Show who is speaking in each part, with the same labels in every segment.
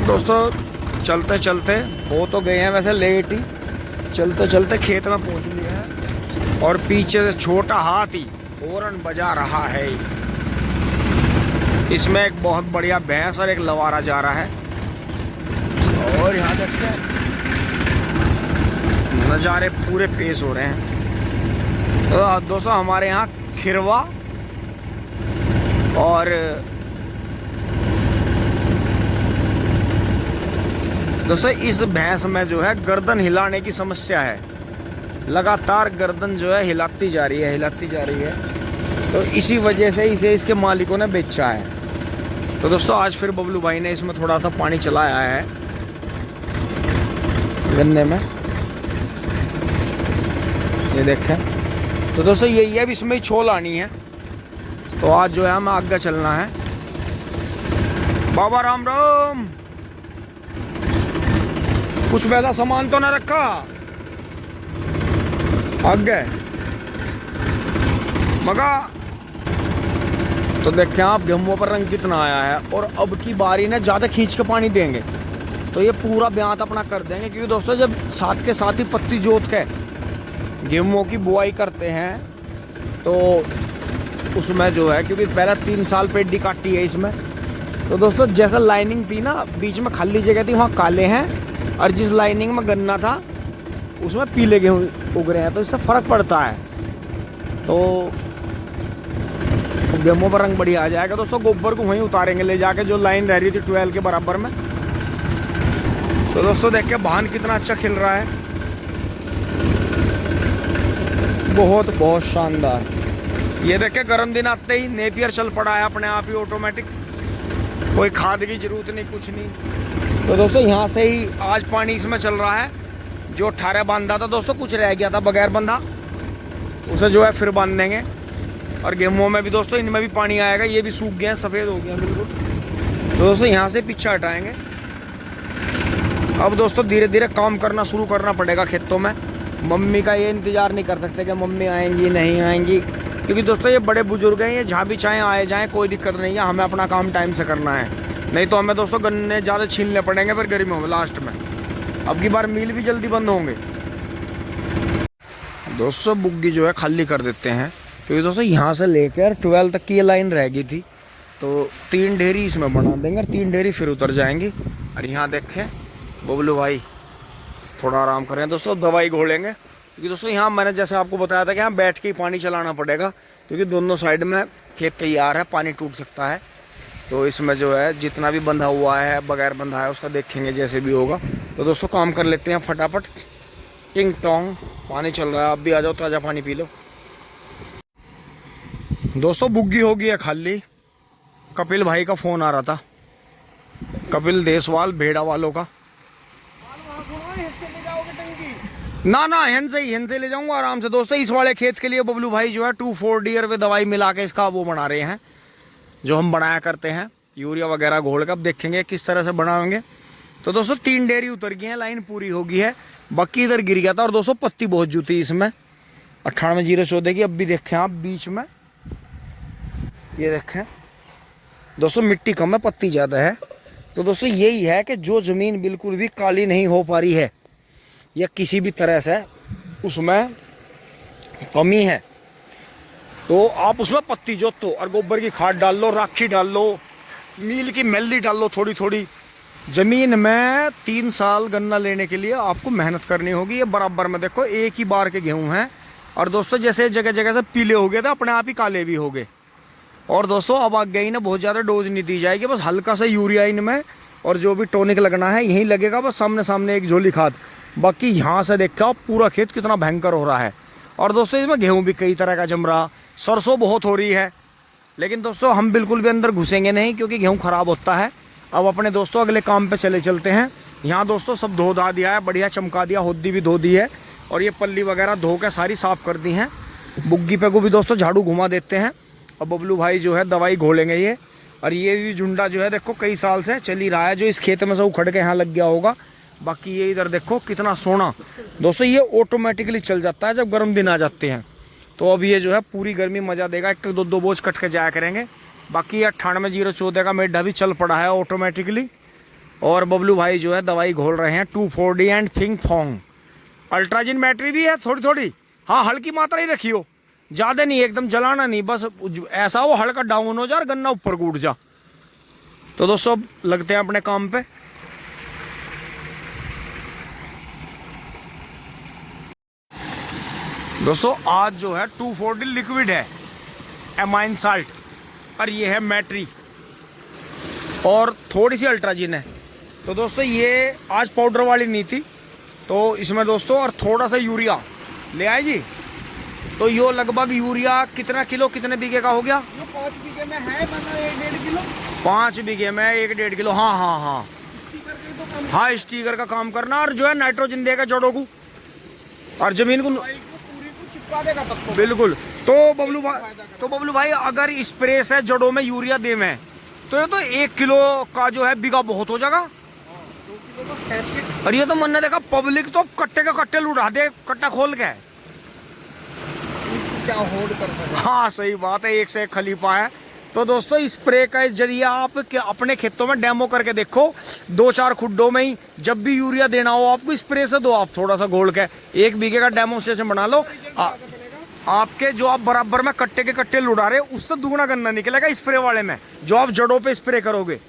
Speaker 1: दोस्तों चलते चलते हो तो गए हैं वैसे लेट ही, चलते चलते खेत में पहुंच लिए हैं और पीछे से छोटा हाथी हॉर्न बजा रहा है। इसमें एक बहुत बढ़िया भैंस और एक लवारा जा रहा है और यहाँ देखते हैं नज़ारे पूरे पेश हो रहे हैं। तो दोस्तों हमारे यहाँ खिरवा और दोस्तों इस भैंस में जो है गर्दन हिलाने की समस्या है, लगातार गर्दन जो है हिलाती जा रही है। तो इसी वजह से इसे इसके मालिकों ने बेचा है। तो दोस्तों आज फिर बबलू भाई ने इसमें थोड़ा सा पानी चलाया है गन्ने में, ये देखें। तो दोस्तों यही है, अब इसमें छोल आनी है। तो आज जो है हमें आगे चलना है। बाबा राम राम। कुछ वैसा सामान तो ना रखा आगे मगा। तो देखें आप गेहूं पर रंग कितना आया है और अब की बारी ने ज़्यादा खींच के पानी देंगे तो ये पूरा ब्यात अपना कर देंगे। क्योंकि दोस्तों जब साथ के साथ ही पत्ती जोत के गेहूं की बुआई करते हैं तो उसमें जो है, क्योंकि पहला 3 साल पेडी काटी है इसमें, तो दोस्तों जैसा लाइनिंग थी ना, बीच में खाली जगह थी, वहाँ काले हैं और जिस लाइनिंग में गन्ना था उसमें पीले गेहूँ उग रहे हैं। तो इससे फ़र्क पड़ता है। तो गेहूँ पर रंग बढ़िया आ जाएगा। दोस्तों गोबर को वहीं उतारेंगे ले जाके, जो लाइन रह रही थी 12 के बराबर में। तो दोस्तों देखिए धान कितना अच्छा खिल रहा है, बहुत बहुत शानदार। ये देखिए गर्म दिन आते ही नेपियर चल पड़ा है अपने आप ही ऑटोमेटिक, कोई खाद की जरूरत नहीं, कुछ नहीं। तो दोस्तों यहाँ से ही आज पानी इसमें चल रहा है। जो 18 बांधा था दोस्तों, कुछ रह गया था बगैर बंधा, उसे जो है फिर बांध देंगे। और गेहूं में भी दोस्तों इनमें भी पानी आएगा, ये भी सूख गए हैं, सफ़ेद हो गया बिल्कुल। तो दोस्तों यहाँ से पीछे हटाएंगे। अब दोस्तों धीरे धीरे काम करना शुरू करना पड़ेगा खेतों में। मम्मी का ये इंतज़ार नहीं कर सकते कि मम्मी आएंगी नहीं आएंगी, क्योंकि दोस्तों ये बड़े बुजुर्ग हैं, ये जहाँ भी चाहें आए जाएँ, कोई दिक्कत नहीं है। हमें अपना काम टाइम से करना है, नहीं तो हमें दोस्तों गन्ने ज़्यादा छीनने पड़ेंगे फिर गर्मियों में लास्ट में। अब की बार मिल भी जल्दी बंद होंगे। दोस्तों बुग्गी जो है खाली कर देते हैं, क्योंकि दोस्तों यहाँ से लेकर 12 तक की ये लाइन रह गई थी। तो 3 ढेरी इसमें बना देंगे और 3 ढेरी फिर उतर जाएंगी। और यहाँ देखें बबलू भाई थोड़ा आराम करें दोस्तों, दवाई घोलेंगे। क्योंकि दोस्तों यहाँ मैंने जैसे आपको बताया था कि यहाँ बैठ के ही पानी चलाना पड़ेगा, क्योंकि दोनों साइड में खेत तैयार है, पानी टूट सकता है। तो इसमें जो है जितना भी बंधा हुआ है बगैर बंधा है उसका देखेंगे जैसे भी होगा। तो दोस्तों काम कर लेते हैं फटाफट। टिंग टोंग पानी चल रहा है, आप भी आ जाओ, ताज़ा पानी पी लो। दोस्तों बुग्गी हो गई है खाली। कपिल भाई का फ़ोन आ रहा था, कपिल देसवाल भेड़ा वालों का। ना हेन से ले जाऊंगा आराम से। दोस्तों इस वाले खेत के लिए बबलू भाई जो है 2,4-D वे दवाई मिला के इसका वो बना रहे हैं, जो हम बनाया करते हैं यूरिया वगैरह घोल कर। अब देखेंगे किस तरह से बनाएंगे। तो दोस्तों 3 ढेरी उतर गई हैं, लाइन पूरी हो गई है, बाकी इधर गिर गया था। और दोस्तों पत्ती बहुत जुती इसमें 98-014 की। अब भी देखें आप बीच में, ये देखें दोस्तों मिट्टी कम है, पत्ती ज़्यादा है। तो दोस्तों यही है कि जो ज़मीन बिल्कुल भी काली नहीं हो पा रही है या किसी भी तरह से उसमें कमी है, तो आप उसमें पत्ती जोतो और गोबर की खाद डाल लो, राखी डाल लो, मील की मेहंदी डाल लो थोड़ी थोड़ी। ज़मीन में 3 साल गन्ना लेने के लिए आपको मेहनत करनी होगी। ये बराबर में देखो एक ही बार के गेहूं हैं। और दोस्तों जैसे जगह जगह से पीले हो गए थे, अपने आप ही काले भी हो गए। और दोस्तों अब आगे ही ना बहुत ज़्यादा डोज नहीं दी जाएगी, बस हल्का सा यूरिया इनमें और जो भी टॉनिक लगना है यहीं लगेगा, बस सामने सामने एक झोली खाद। बाकी यहाँ से देखो आप पूरा खेत कितना भयंकर हो रहा है। और दोस्तों इसमें गेहूँ भी कई तरह का जम रहा, सरसों बहुत हो रही है। लेकिन दोस्तों हम बिल्कुल भी अंदर घुसेंगे नहीं, क्योंकि गेहूँ ख़राब होता है। अब अपने दोस्तों अगले काम पे चलते हैं। यहाँ दोस्तों सब धो धा दिया है, बढ़िया चमका दिया, होद्दी भी धो दी है और ये पल्ली वगैरह धो के सारी साफ़ कर दी हैं। बुग्गी पे को भी दोस्तों झाड़ू घुमा देते हैं। अब बबलू भाई जो है दवाई घोलेंगे ये। और ये भी झुंडा जो है देखो कई साल से चल ही रहा है, जो इस खेत में से उखड़ के यहाँ लग गया होगा। बाकी ये इधर देखो कितना सोना। दोस्तों ये ऑटोमेटिकली चल जाता है जब गर्म दिन आ जाते हैं। तो अब ये जो है पूरी गर्मी मज़ा देगा। एक तो 2 बोझ कट के जाया करेंगे। बाकी 98-014 का मेढा भी चल पड़ा है ऑटोमेटिकली। और बबलू भाई जो है दवाई घोल रहे हैं 2,4-D एंड थिंक फोंग। अल्ट्राजिन बैटरी भी है थोड़ी थोड़ी, हाँ हल्की मात्रा ही रखियो, ज़्यादा नहीं, एकदम जलाना नहीं, बस ऐसा हो हल्का डाउन हो जा और गन्ना ऊपर कूट जा। तो दोस्तों अब लगते हैं अपने काम पे। दोस्तों आज जो है 2,4-D लिक्विड है, एमाइन साल्ट, और ये है मैट्री और थोड़ी सी अल्ट्राजिन है। तो दोस्तों ये आज पाउडर वाली नहीं थी, तो इसमें दोस्तों और थोड़ा सा यूरिया ले आए जी। तो यो लगभग यूरिया कितना किलो, कितने बीघे का हो गया?
Speaker 2: 5 बीघे में है, मतलब 1-1.5 किलो।
Speaker 1: 5 बीघे में 1-1.5 किलो, हाँ हाँ हाँ हाँ, स्टीकर का काम करना और जो है नाइट्रोजन देगा जड़ों को और जमीन को
Speaker 2: पूरी को चिपका देगा पत्तों।
Speaker 1: बिल्कुल। तो बबलू भाई अगर स्प्रे से जड़ों में यूरिया दे में तो ये तो 1 किलो का जो है बीघा बहुत हो जाएगा।
Speaker 2: 2 किलो तो खींच के।
Speaker 1: और ये तो मैंने देखा पब्लिक तो कट्टे के कट्टे लुढ़ा दे, कट्टा खोल के।
Speaker 2: क्या होड़ करता है।
Speaker 1: हाँ सही बात है, एक से एक खलीफा है। तो दोस्तों स्प्रे का जरिए आप अपने खेतों में डेमो करके देखो, 2-4 खुड्डों में ही जब भी यूरिया देना हो आपको स्प्रे से दो, आप थोड़ा सा घोल के 1 बीघे का डेमोस्ट्रेशन बना लो। आपके जो आप बराबर में कट्टे के कट्टे लुढ़ा रहे उससे दुगना गन्ना निकलेगा स्प्रे वाले में, जो आप जड़ों पे स्प्रे करोगे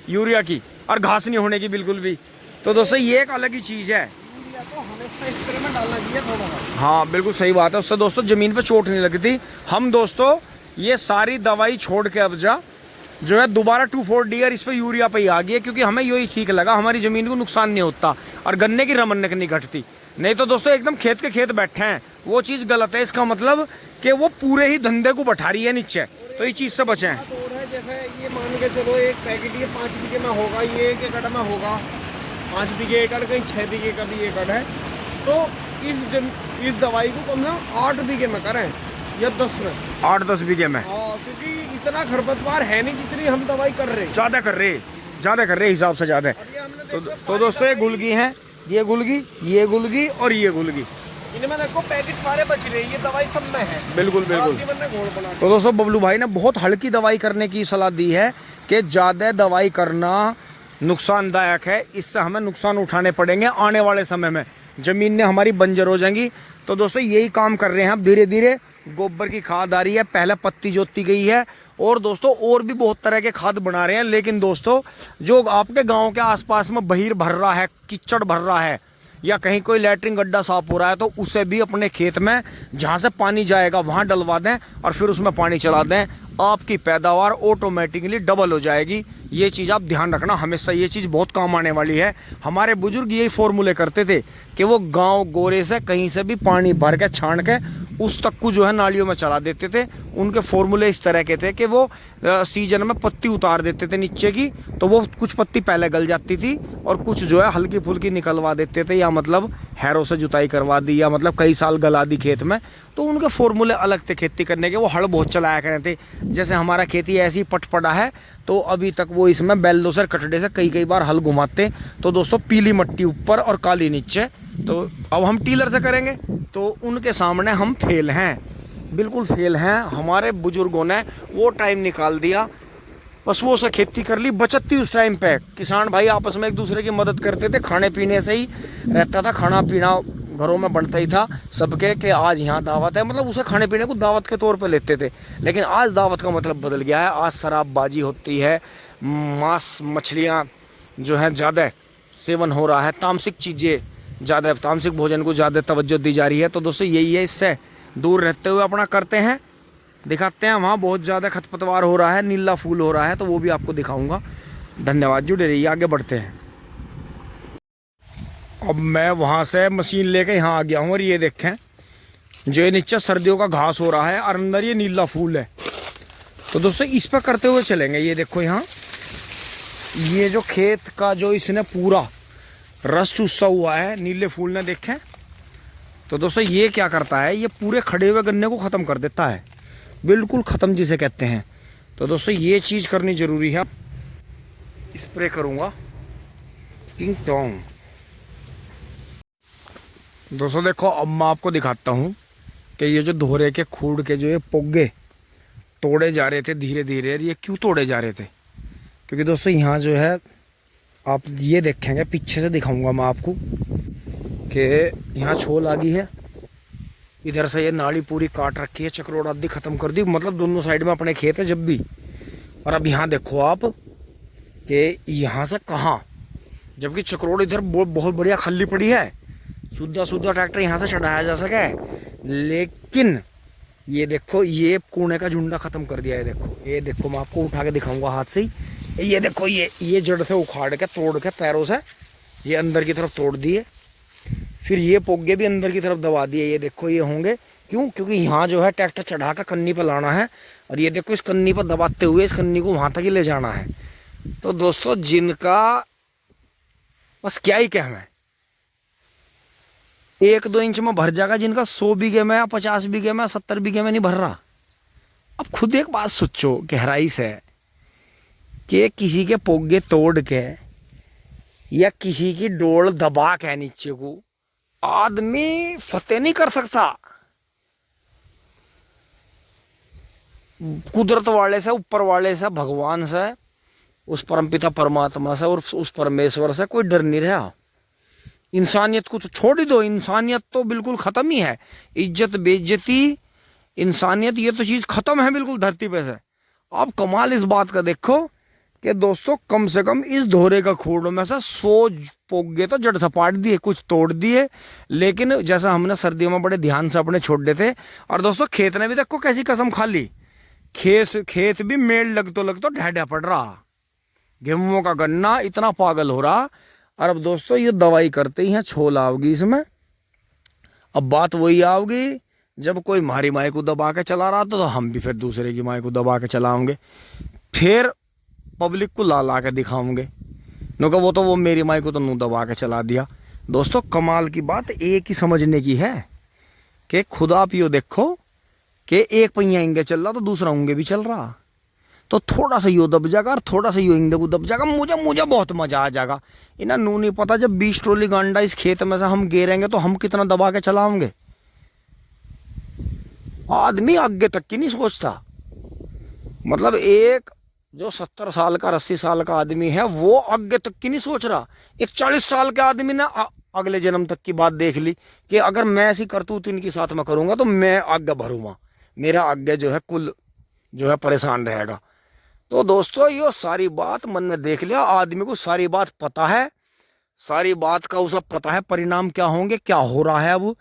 Speaker 1: यूरिया की, और घास नहीं होने की बिल्कुल भी। तो दोस्तों ये एक अलग ही चीज़ है।
Speaker 2: तो हमेशा स्प्रे में डालना चाहिए थोड़ा सा।
Speaker 1: हाँ बिल्कुल सही बात है, उससे दोस्तों ज़मीन पे चोट नहीं लगती। हम दोस्तों ये सारी दवाई छोड़ के अब जो है दोबारा 2,4-D और इस पर यूरिया पे ही आ गई है, क्योंकि हमें यही ठीक लगा, हमारी ज़मीन को नुकसान नहीं होता और गन्ने की रमन्नक नहीं घटती। नहीं तो दोस्तों एकदम खेत के खेत बैठे हैं, वो चीज़ गलत है। इसका मतलब कि वो पूरे ही धंधे को बैठा रही है नीचे, तो इस चीज़ से बचें।
Speaker 2: और है जैसे ये मान के चलो एक पैकेट ये 5 बीघे में होगा, ये 1 एकड़ में होगा, 5 बीघे एकड़, कहीं 6 बीघे का भी एकड़ है, तो इस दवाई को कम से कम 8 बीघे में करें या 10 में,
Speaker 1: 8-10 बीघे में।
Speaker 2: क्योंकि इतना खरपतवार है नहीं जितनी हम दवाई कर रहे हैं।
Speaker 1: ज़्यादा कर रहे हिसाब से ज़्यादा। तो दोस्तों ये गुलगी हैं, ये गुलगी और ये गुलगी,
Speaker 2: इनमें देखो पैकेट सारे बच रहे, ये दवाई सब में है।
Speaker 1: बिल्कुल। तो दोस्तों बबलू भाई ने बहुत हल्की दवाई करने की सलाह दी है कि ज़्यादा दवाई करना नुकसानदायक है, इससे हमें नुकसान उठाने पड़ेंगे आने वाले समय में, ज़मीनें हमारी बंजर हो जाएंगी। तो दोस्तों यही काम कर रहे हैं अब धीरे धीरे। गोबर की खाद आ रही है, पहले पत्ती जोती गई है, और दोस्तों और भी बहुत तरह के खाद बना रहे हैं। लेकिन दोस्तों जो आपके गांव के आसपास में बहिर भर रहा है, कीचड़ भर रहा है, या कहीं कोई लैट्रिन गड्ढा साफ हो रहा है, तो उसे भी अपने खेत में जहाँ से पानी जाएगा वहाँ डलवा दें और फिर उसमें पानी चला दें, आपकी पैदावार ऑटोमेटिकली डबल हो जाएगी। ये चीज़ आप ध्यान रखना हमेशा, ये चीज़ बहुत काम आने वाली है। हमारे बुजुर्ग यही फॉर्मूले करते थे कि वो गांव गोरे से कहीं से भी पानी भर के छान के उस तक को जो है नालियों में चला देते थे। उनके फॉर्मूले इस तरह के थे कि वो सीजन में पत्ती उतार देते थे नीचे की, तो वो कुछ पत्ती पहले गल जाती थी और कुछ जो है हल्की फुल्की निकलवा देते थे, या मतलब हैरों से जुताई करवा दी, या मतलब कई साल गला दी खेत में। तो उनके फॉर्मूले अलग थे खेती करने के, वो हल बहुत चलाया करते थे। जैसे हमारा खेती ऐसी पट पड़ा है, तो अभी तक वो इसमें बैलों से कटड़े से कई बार हल घुमाते। तो दोस्तों पीली मट्टी ऊपर और काली नीचे, तो अब हम टीलर से करेंगे, तो उनके सामने हम फेल हैं, बिल्कुल फेल हैं। हमारे बुजुर्गों ने वो टाइम निकाल दिया, पशुओं से खेती कर ली, बचत थी उस टाइम पे। किसान भाई आपस में एक दूसरे की मदद करते थे, खाने पीने से ही रहता था, खाना पीना घरों में बनता ही था सबके, कि आज यहाँ दावत है, मतलब उसे खाने पीने को दावत के तौर पे लेते थे। लेकिन आज दावत का मतलब बदल गया है, आज शराबबाजी होती है, मांस मछलियाँ जो है ज़्यादा सेवन हो रहा है, तामसिक चीज़ें ज़्यादा, तामसिक भोजन को ज़्यादा तवज्जो दी जा रही है। तो दोस्तों यही है, इससे दूर रहते हुए अपना करते हैं, दिखाते हैं। वहाँ बहुत ज़्यादा खरपतवार हो रहा है, नीला फूल हो रहा है, तो वो भी आपको दिखाऊंगा। धन्यवाद, जुड़े रहिए, आगे बढ़ते हैं। अब मैं वहाँ से मशीन लेके यहाँ आ गया हूँ, और ये देखें जो ये नीचे सर्दियों का घास हो रहा है और अंदर ये नीला फूल है। तो दोस्तों इस पर करते हुए चलेंगे। ये देखो यहाँ ये जो खेत का जो इसने पूरा रस चूसा हुआ है नीले फूल ने, देखें। तो दोस्तों ये क्या करता है, ये पूरे खड़े हुए गन्ने को ख़त्म कर देता है, बिल्कुल ख़त्म जिसे कहते हैं। तो दोस्तों ये चीज़ करनी ज़रूरी है। स्प्रे करूँगा किंग टोंग। दोस्तों देखो अब मैं आपको दिखाता हूँ कि ये जो दोहरे के खूड़ के जो ये पोगे तोड़े जा रहे थे धीरे धीरे, ये क्यों तोड़े जा रहे थे, क्योंकि दोस्तों यहाँ जो है आप ये देखेंगे, पीछे से दिखाऊंगा मैं आपको कि यहाँ छोल आ गई है, इधर से ये नाली पूरी काट रखी है, चक्रोड़ आदि खत्म कर दी, मतलब दोनों साइड में अपने खेत है जब भी। और अब यहाँ देखो आप कि यहाँ से कहाँ, जबकि चक्रोड़ इधर बहुत बढ़िया खल्ली पड़ी है, सुद्धा ट्रैक्टर यहाँ से चढ़ाया जा सके, लेकिन ये देखो ये कूने का झुंडा खत्म कर दिया है। ये देखो मैं आपको उठा के दिखाऊंगा हाथ से ही, ये देखो ये जड़ से उखाड़ के तोड़ के पैरों से ये अंदर की तरफ तोड़ दिए, फिर ये पोगे भी अंदर की तरफ दबा दिए। ये देखो ये होंगे क्यों, क्योंकि यहाँ जो है ट्रैक्टर चढ़ा कर कन्नी पर लाना है, और ये देखो इस कन्नी पर दबाते हुए इस कन्नी को वहाँ तक ही ले जाना है। तो दोस्तों जिनका बस क्या ही कहना है, 1-2 इंच में भर जाएगा, जिनका 100 बीघे में या 50 बीघे में 70 बीघे में नहीं भर रहा। अब खुद एक बात सोचो गहराई से कि किसी के पोगे तोड़ के या किसी की डोल दबा के नीचे को आदमी फतेह नहीं कर सकता। कुदरत वाले से, ऊपर वाले से, भगवान से, उस परमपिता परमात्मा से और उस परमेश्वर से कोई डर नहीं रहा। इंसानियत को तो छोड़ ही दो, इंसानियत तो बिल्कुल खत्म ही है। इज्जत बेइज्जती इंसानियत ये तो चीज खत्म है बिल्कुल धरती पे से। आप कमाल इस बात का देखो कि दोस्तों कम से कम इस धोरे का खूड़ में से 100 पोगे तो जड़ सपाट दिए, कुछ तोड़ दिए, लेकिन जैसा हमने सर्दियों में बड़े ध्यान से अपने छोड़ देते। और दोस्तों खेत ने भी देखो कैसी कसम खा ली, खेत भी मेल लगतो ढेढ़ा पड़ रहा, गेहूं का गन्ना इतना पागल हो रहा। और अब दोस्तों ये दवाई करते ही हैं, छोल आओगी इसमें। अब बात वही आओगी, जब कोई हमारी माई को दबा के चला रहा तो हम भी फिर दूसरे की माई को दबा के चलाओगे, फिर पब्लिक को ला के दिखाओगे नो वो तो वो मेरी माई को तो नू दबा के चला दिया। दोस्तों कमाल की बात एक ही समझने की है कि खुदा पियो देखो कि एक पहिया इंगे चल रहा तो दूसरा उंगे भी चल रहा, तो थोड़ा सा यो दब जाएगा और थोड़ा सा यो इंगे को दब जाएगा, मुझे बहुत मजा आ जाएगा। इन्हें नू नहीं पता जब 20 ट्रॉली गांडा इस खेत में से हम गेरेंगे तो हम कितना दबा के चलाओगे। आदमी आगे तक की नहीं सोचता, मतलब एक जो 70 साल का 80 साल का आदमी है वो आगे तक की नहीं सोच रहा। एक 40 साल के आदमी ने अगले जन्म तक की बात देख ली कि अगर मैं ऐसी करतूत इनके साथ में करूंगा तो मैं आगे भरूंगा, मेरा आगे जो है कुल जो है परेशान रहेगा। तो दोस्तों ये सारी बात मन में देख लिया, आदमी को सारी बात पता है, सारी बात का उसे पता है परिणाम क्या होंगे, क्या हो रहा है अब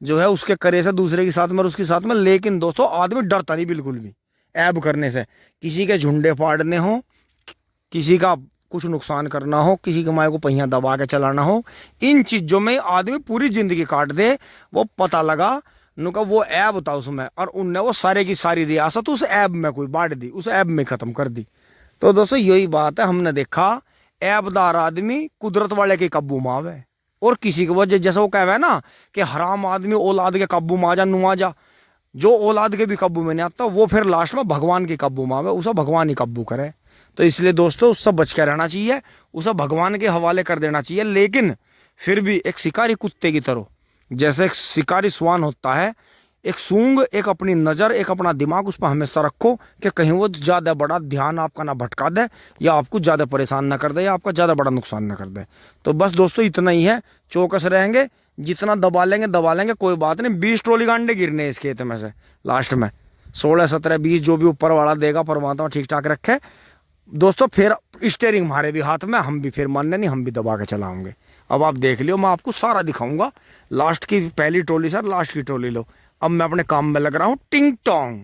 Speaker 1: जो है उसके करे से दूसरे के साथ में और उसके साथ में। लेकिन दोस्तों आदमी डरता नहीं बिल्कुल भी ऐब करने से, किसी के झुंडे फाड़ने हो, किसी का कुछ नुकसान करना हो, किसी के माए को पहिया दबा के चलाना हो, इन चीजों में आदमी पूरी जिंदगी काट दे। वो पता लगा नुका वो ऐब था उसमें और उनने वो सारे की सारी रियासत उस ऐब में कोई बांट दी, उस ऐब में खत्म कर दी। तो दोस्तों यही बात है, हमने देखा ऐबदार आदमी कुदरत वाले के काबू में आवे और किसी की वजह, जैसा वो कहे ना कि हराम आदमी औलाद के काबू में आ जा, नु आ जा, जो औलाद के भी काबू में नहीं आता वो फिर लास्ट में भगवान के काबू में आवे, उसे भगवान ही काबू करे। तो इसलिए दोस्तों उससे बच के रहना चाहिए, उसे भगवान के हवाले कर देना चाहिए। लेकिन फिर भी एक शिकारी कुत्ते की तरह, जैसे एक शिकारी स्वान होता है, एक सूंघ, एक अपनी नज़र, एक अपना दिमाग उस पर हमेशा रखो कि कहीं वो ज़्यादा बड़ा ध्यान आपका ना भटका दे या आपको ज़्यादा परेशान ना कर दे या आपका ज़्यादा बड़ा नुकसान ना कर दे। तो बस दोस्तों इतना ही है, चौकस रहेंगे, जितना दबा लेंगे कोई बात नहीं। 20 ट्रॉली गांडे गिरने इस खेत में से, लास्ट में 16, 17, 20 जो भी ऊपर वाला देगा परमात्मा ठीक ठाक रखे। दोस्तों फिर स्टीयरिंग हमारे भी हाथ में, हम भी फिर मानने नहीं, हम भी दबा के चलाओगे। अब आप देख लियो, मैं आपको सारा दिखाऊंगा, लास्ट की पहली ट्रॉली सर, लास्ट की ट्रॉली लो। अब मैं अपने काम में लग रहा हूँ, टिंग टोंग।